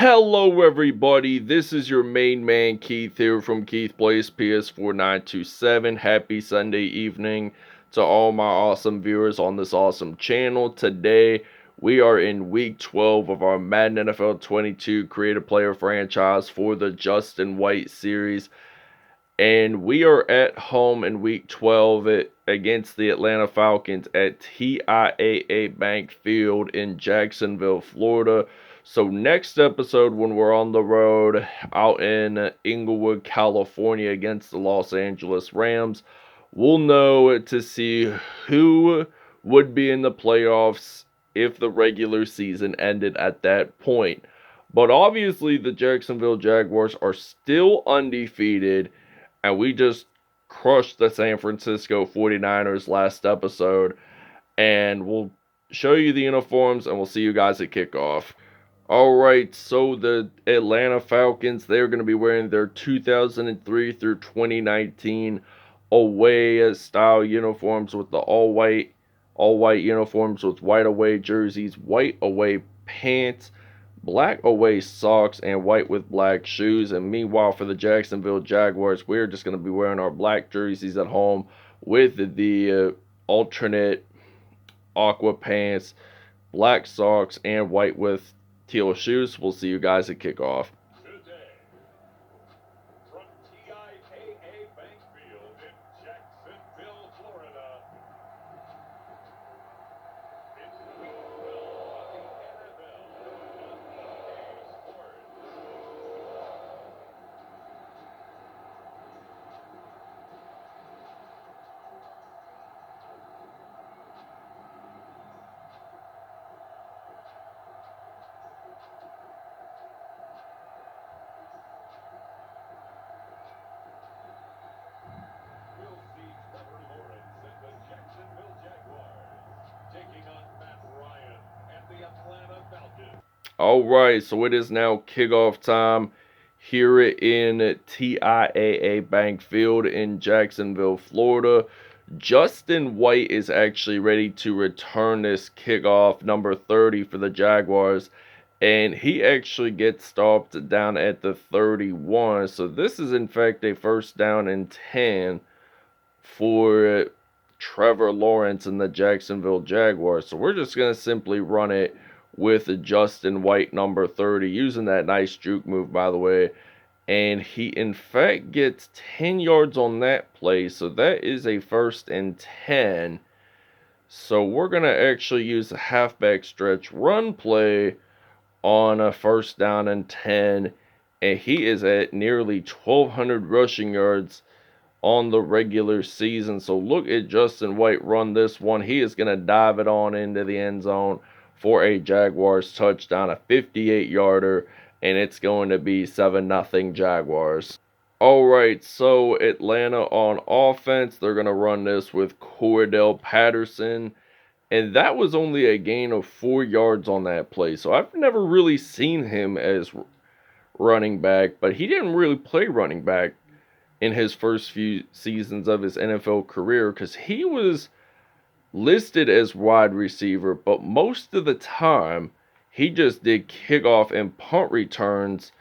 Hello everybody, this is your main man Keith here from Keith Plays PS4927. Happy Sunday evening to all my awesome viewers on this awesome channel. Today we are in week 12 of our Madden NFL 22 creative player franchise for the Justin White series. And we are at home in week 12 against the Atlanta Falcons at TIAA Bank Field in Jacksonville, Florida. So next episode, when we're on the road out in Inglewood, California against the Los Angeles Rams, we'll know to see who would be in the playoffs if the regular season ended at that point. But obviously the Jacksonville Jaguars are still undefeated, and we just crushed the San Francisco 49ers last episode. And we'll show you the uniforms, and we'll see you guys at kickoff. Alright, so the Atlanta Falcons, they're going to be wearing their 2003 through 2019 away style uniforms with the all-white uniforms with white away jerseys, white away pants, black away socks, and white with black shoes. And meanwhile, for the Jacksonville Jaguars, we're just going to be wearing our black jerseys at home with the alternate aqua pants, black socks, and white with teal shoes. We'll see you guys at kickoff. Today, from TIAA Bank Field in Jacksonville, Florida, it's week 12 of the NFL on EA Sports. We'll see Trevor Lawrence and the Jacksonville Jaguars taking on Matt Ryan and the Atlanta Falcons. Alright, so it is now kickoff time here in TIAA Bank Field in Jacksonville, Florida. Justin White is actually ready to return this kickoff, number 30 for the Jaguars. And he actually gets stopped down at the 31. So this is in fact a first down and 10 for Trevor Lawrence and the Jacksonville Jaguars. So we're just going to simply run it with Justin White, number 30, using that nice juke move, by the way. And he, in fact, gets 10 yards on that play. So that is a first and 10. So we're going to actually use a halfback stretch run play on a first down and 10. And he is at nearly 1,200 rushing yards on the regular season. So look at Justin White run this one. He is going to dive it on into the end zone for a Jaguars touchdown, a 58-yarder, and it's going to be 7-0 Jaguars. Alright, so Atlanta on offense, they're going to run this with Cordell Patterson, and that was only a gain of 4 yards on that play. So I've never really seen him as running back, but he didn't really play running back in his first few seasons of his NFL career, because he was listed as wide receiver, but most of the time he just did kickoff and punt returns.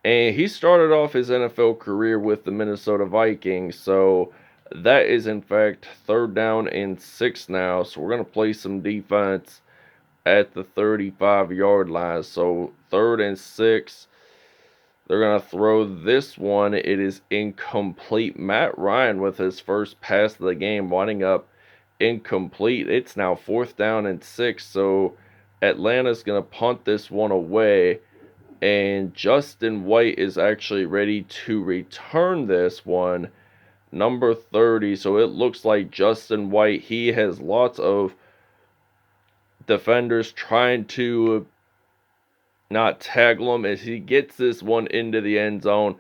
And he started off his NFL career with the Minnesota Vikings. So that is in fact third down and 6 now. So we're going to play some defense at the 35-yard line. So 3rd and 6. They're going to throw this one. It is incomplete. Matt Ryan with his first pass of the game winding up incomplete. It's now 4th down and 6. So Atlanta's going to punt this one away. And Justin White is actually ready to return this one, number 30. So it looks like Justin White, he has lots of defenders trying to not tackle him as he gets this one into the end zone.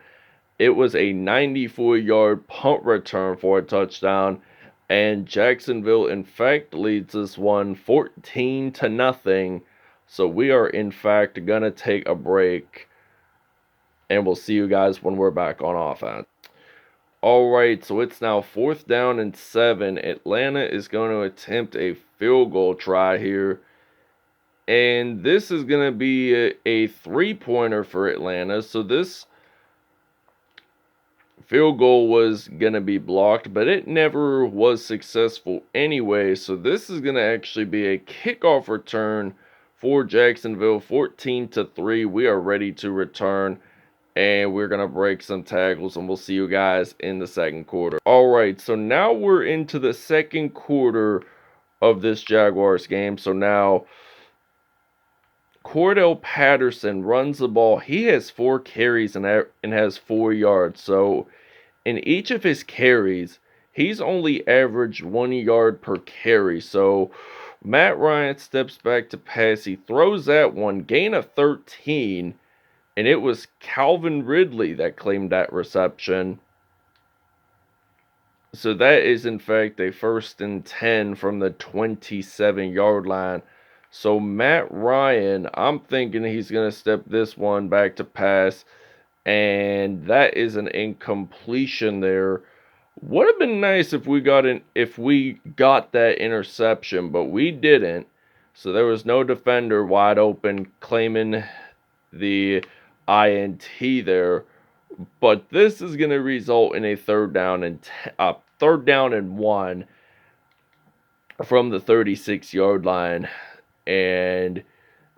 It was a 94-yard punt return for a touchdown, and Jacksonville in fact leads this one 14-0. So we are in fact gonna take a break, and we'll see you guys when we're back on offense. Alright, so it's now 4th down and 7. Atlanta is going to attempt a field goal try here And this is going to be a three-pointer for Atlanta. So this field goal was going to be blocked, but it never was successful anyway. So this is going to actually be a kickoff return for Jacksonville, 14-3. We are ready to return, and we're going to break some tackles, and we'll see you guys in the second quarter. All right, so now we're into the second quarter of this Jaguars game. So now Cordell Patterson runs the ball. He has 4 carries and has 4 yards. So in each of his carries, he's only averaged 1 yard per carry. So Matt Ryan steps back to pass. He throws that one, gain of 13, and it was Calvin Ridley that claimed that reception. So that is, in fact, a 1st and 10 from the 27-yard line. So Matt Ryan, I'm thinking he's going to step this one back to pass. And that is an incompletion there. Would have been nice if we got that interception, but we didn't. So there was no defender wide open claiming the INT there. But this is going to result in a third down and 1 from the 36-yard line, and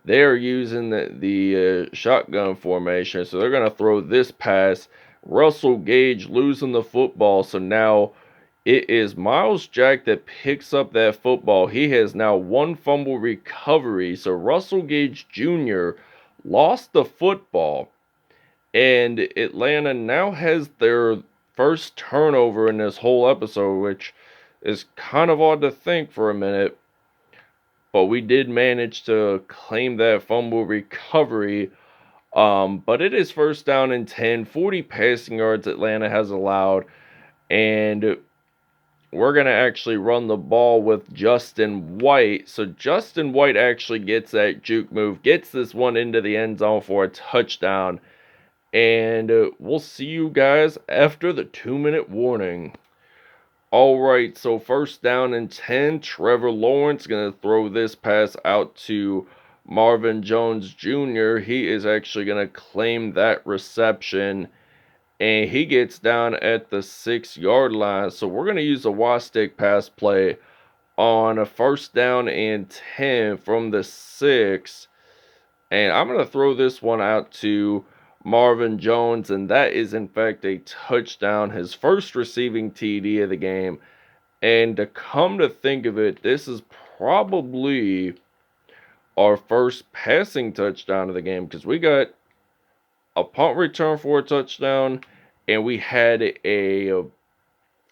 they're using the shotgun formation, so they're going to throw this pass. Russell Gage losing the football, so now it is Miles Jack that picks up that football. He has now 1 fumble recovery, so Russell Gage Jr. lost the football, and Atlanta now has their first turnover in this whole episode, which is kind of odd to think for a minute. But we did manage to claim that fumble recovery. But it is 1st down and 10, 40 passing yards Atlanta has allowed. And we're going to actually run the ball with Justin White. So Justin White actually gets that juke move, gets this one into the end zone for a touchdown. And we'll see you guys after the 2-minute warning. Alright, so 1st down and 10. Trevor Lawrence going to throw this pass out to Marvin Jones Jr. He is actually going to claim that reception. And he gets down at the 6-yard line. So we're going to use a Y-stick pass play on a 1st down and 10 from the 6. And I'm going to throw this one out to Marvin Jones, and that is in fact a touchdown, his first receiving TD of the game. And to come to think of it, this is probably our first passing touchdown of the game, because we got a punt return for a touchdown, and we had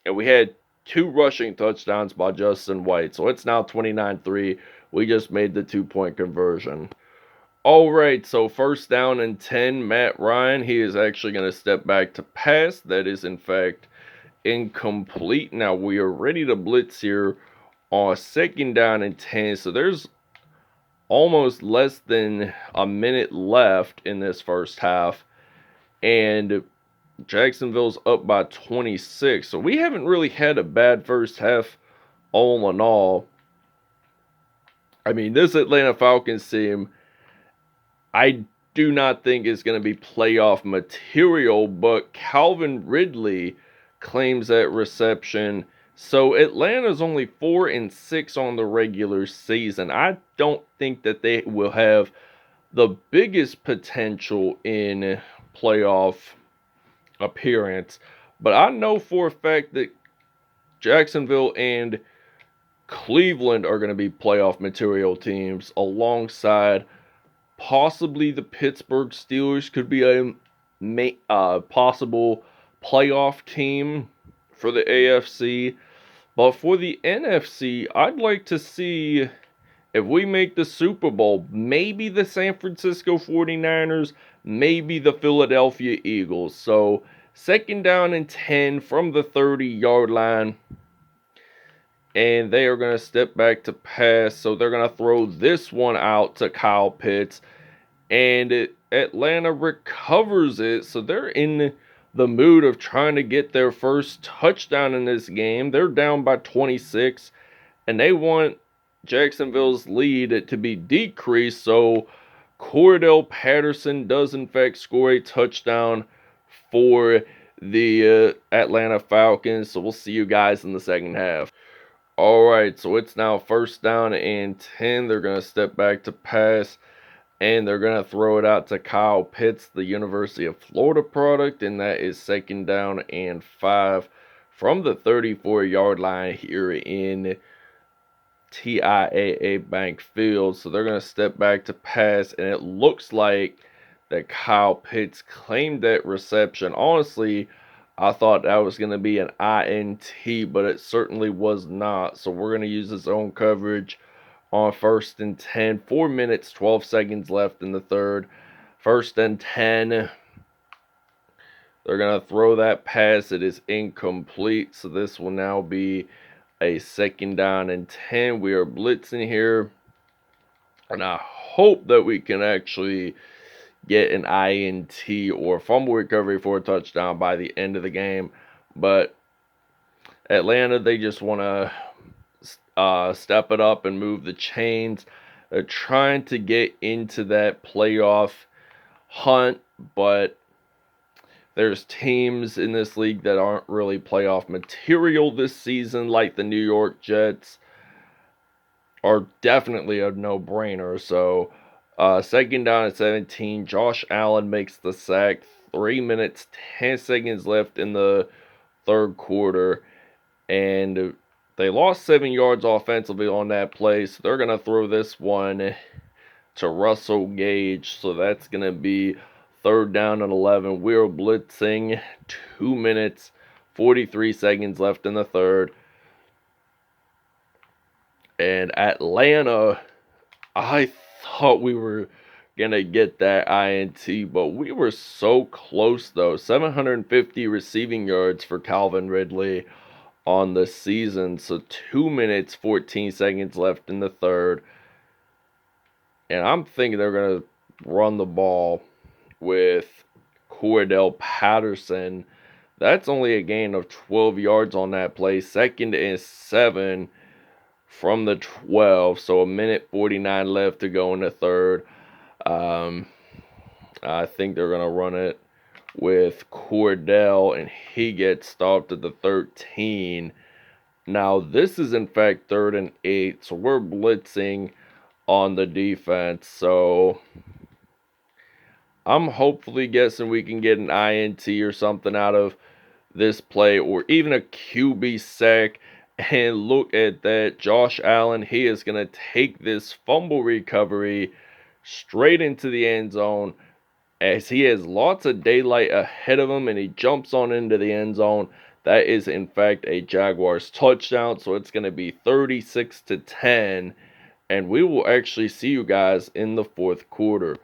2 rushing touchdowns by Justin White. So it's now 29-3. We just made the 2-point conversion. Alright, so 1st down and 10, Matt Ryan, he is actually going to step back to pass. That is, in fact, incomplete. Now, we are ready to blitz here on 2nd down and 10. So there's almost less than a minute left in this first half. And Jacksonville's up by 26. So we haven't really had a bad first half all in all. I mean, this Atlanta Falcons team, I do not think is going to be playoff material, but Calvin Ridley claims that reception. So Atlanta's only 4-6 on the regular season. I don't think that they will have the biggest potential in playoff appearance, but I know for a fact that Jacksonville and Cleveland are going to be playoff material teams, alongside possibly the Pittsburgh Steelers could be a possible playoff team for the AFC. But for the NFC, I'd like to see, if we make the Super Bowl, maybe the San Francisco 49ers, maybe the Philadelphia Eagles. So 2nd down and 10 from the 30-yard line. And they are going to step back to pass. So they're going to throw this one out to Kyle Pitts. And Atlanta recovers it. So they're in the mood of trying to get their first touchdown in this game. They're down by 26. And they want Jacksonville's lead to be decreased. So Cordell Patterson does in fact score a touchdown for the Atlanta Falcons. So we'll see you guys in the second half. All right, so it's now first down and 10. They're going to step back to pass, and they're going to throw it out to Kyle Pitts, the University of Florida product, and that is second down and 5 from the 34-yard line here in TIAA Bank Field. So they're going to step back to pass, and it looks like that Kyle Pitts claimed that reception. Honestly, I thought that was going to be an INT, but it certainly was not. So we're going to use his own coverage on first and 10. 4 minutes, 12 seconds left in the third. First and 10. They're going to throw that pass. It is incomplete. So this will now be a second down and 10. We are blitzing here. And I hope that we can actually get an INT or fumble recovery for a touchdown by the end of the game. But Atlanta, they just want to step it up and move the chains. They're trying to get into that playoff hunt, but there's teams in this league that aren't really playoff material this season, like the New York Jets are definitely a no-brainer. So second down at 17, Josh Allen makes the sack. 3 minutes, 10 seconds left in the third quarter, and they lost 7 yards offensively on that play, so they're going to throw this one to Russell Gage. So that's going to be third down and 11. We're blitzing. 2 minutes, 43 seconds left in the third. And Atlanta, I thought we were going to get that INT, but we were so close, though. 750 receiving yards for Calvin Ridley on the season. So 2 minutes, 14 seconds left in the third. And I'm thinking they're going to run the ball with Cordell Patterson. That's only a gain of 12 yards on that play. Second and 7 from the 12. So a minute 49 left to go in the third. I think they're going to run it with Cordell, and he gets stopped at the 13. Now, this is in fact 3rd and 8, so we're blitzing on the defense. So I'm hopefully guessing we can get an INT or something out of this play, or even a QB sack. And look at that, Josh Allen, he is going to take this fumble recovery straight into the end zone, as he has lots of daylight ahead of him, and he jumps on into the end zone. That is, in fact, a Jaguars touchdown, so it's going to be 36-10, and we will actually see you guys in the fourth quarter.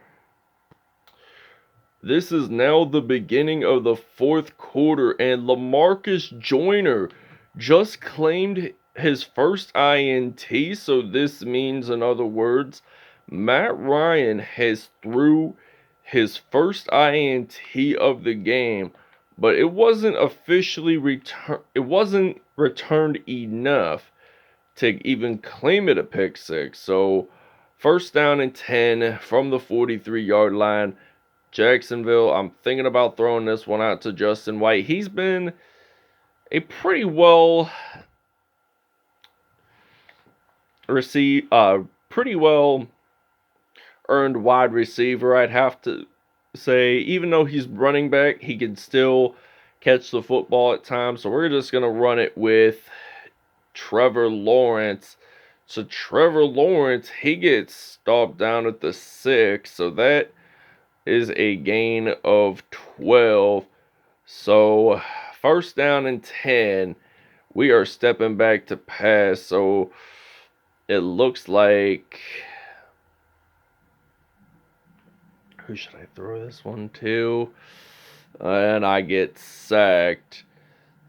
This is now the beginning of the fourth quarter, and LaMarcus Joyner just claimed his first INT, so this means, in other words, Matt Ryan has threw his first INT of the game, but it wasn't officially returned enough to even claim it a pick six. So first down and 10 from the 43-yard line. Jacksonville, I'm thinking about throwing this one out to Justin White. He's been a pretty well earned wide receiver, I'd have to say. Even though he's running back, he can still catch the football at times. So we're just going to run it with Trevor Lawrence. So Trevor Lawrence, he gets stopped down at the 6. So that is a gain of 12. So first down and 10. We are stepping back to pass. So it looks like, who should I throw this one to? And I get sacked.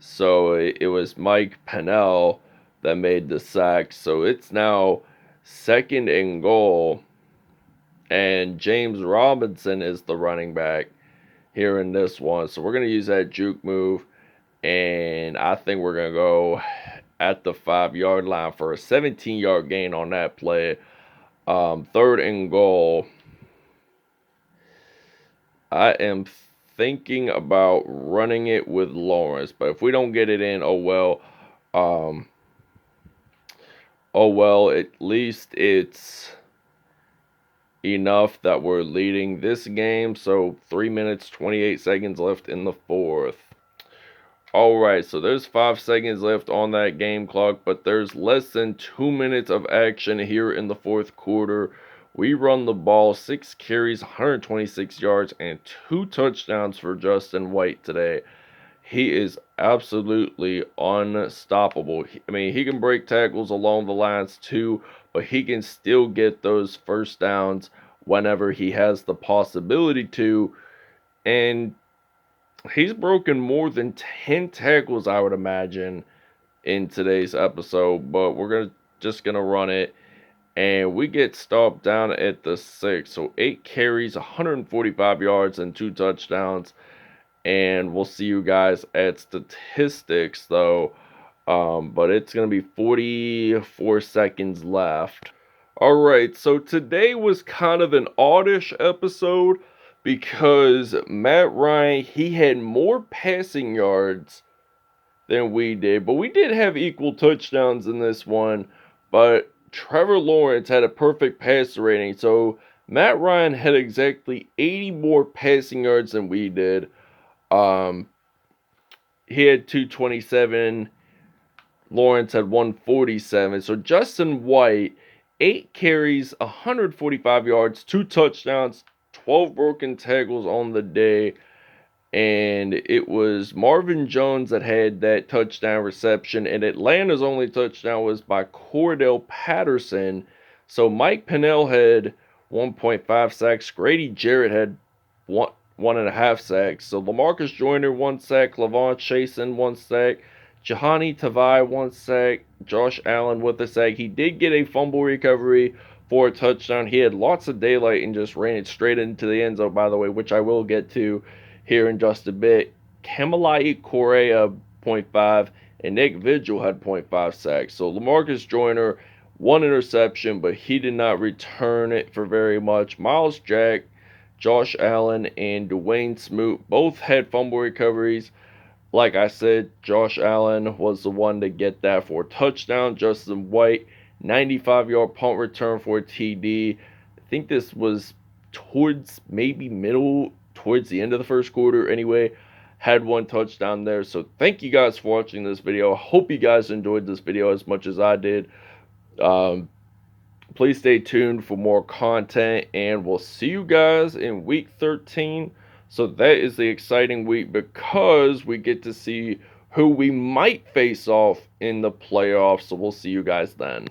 So it was Mike Pennell that made the sack. So it's now second and goal. And James Robinson is the running back here in this one. So we're going to use that juke move. And I think we're going to go at the 5-yard line for a 17-yard gain on that play. 3rd and goal. I am thinking about running it with Lawrence, but if we don't get it in, oh well. At least it's enough that we're leading this game. So 3 minutes, 28 seconds left in the 4th. Alright, so there's 5 seconds left on that game clock, but there's less than 2 minutes of action here in the 4th quarter. We run the ball, 6 carries, 126 yards, and 2 touchdowns for Justin White today. He is absolutely unstoppable. I mean, he can break tackles along the lines too, but he can still get those first downs whenever he has the possibility to. And he's broken more than 10 tackles, I would imagine, in today's episode. But we're just gonna run it. And we get stopped down at the 6. So 8 carries, 145 yards, and 2 touchdowns. And we'll see you guys at statistics, though. But it's going to be 44 seconds left. Alright, so today was kind of an oddish episode because Matt Ryan, he had more passing yards than we did. But we did have equal touchdowns in this one. But Trevor Lawrence had a perfect passer rating. So Matt Ryan had exactly 80 more passing yards than we did. He had 227. Lawrence had 147. So Justin White, 8 carries, 145 yards, 2 touchdowns, 12 broken tackles on the day. And it was Marvin Jones that had that touchdown reception. And Atlanta's only touchdown was by Cordell Patterson. So Mike Pennell had 1.5 sacks. Grady Jarrett had 1.5 sacks. So Lamarcus Joyner 1 sack. Lavon Chasen 1 sack. Jahani Tavai 1 sack. Josh Allen with a sack. He did get a fumble recovery for a touchdown. He had lots of daylight and just ran it straight into the end zone, by the way, which I will get to here in just a bit. Kamalai Correa 0.5 and Nick Vigil had 0.5 sacks. So Lamarcus Joyner, 1 interception, but he did not return it for very much. Miles Jack, Josh Allen, and Dwayne Smoot both had fumble recoveries. Like I said, Josh Allen was the one to get that for a touchdown. Justin White, 95-yard punt return for a TD. I think this was towards maybe towards the end of the first quarter anyway. Had 1 touchdown there. So thank you guys for watching this video. I hope you guys enjoyed this video as much as I did. Please stay tuned for more content, and we'll see you guys in week 13. So that is the exciting week because we get to see who we might face off in the playoffs. So we'll see you guys then.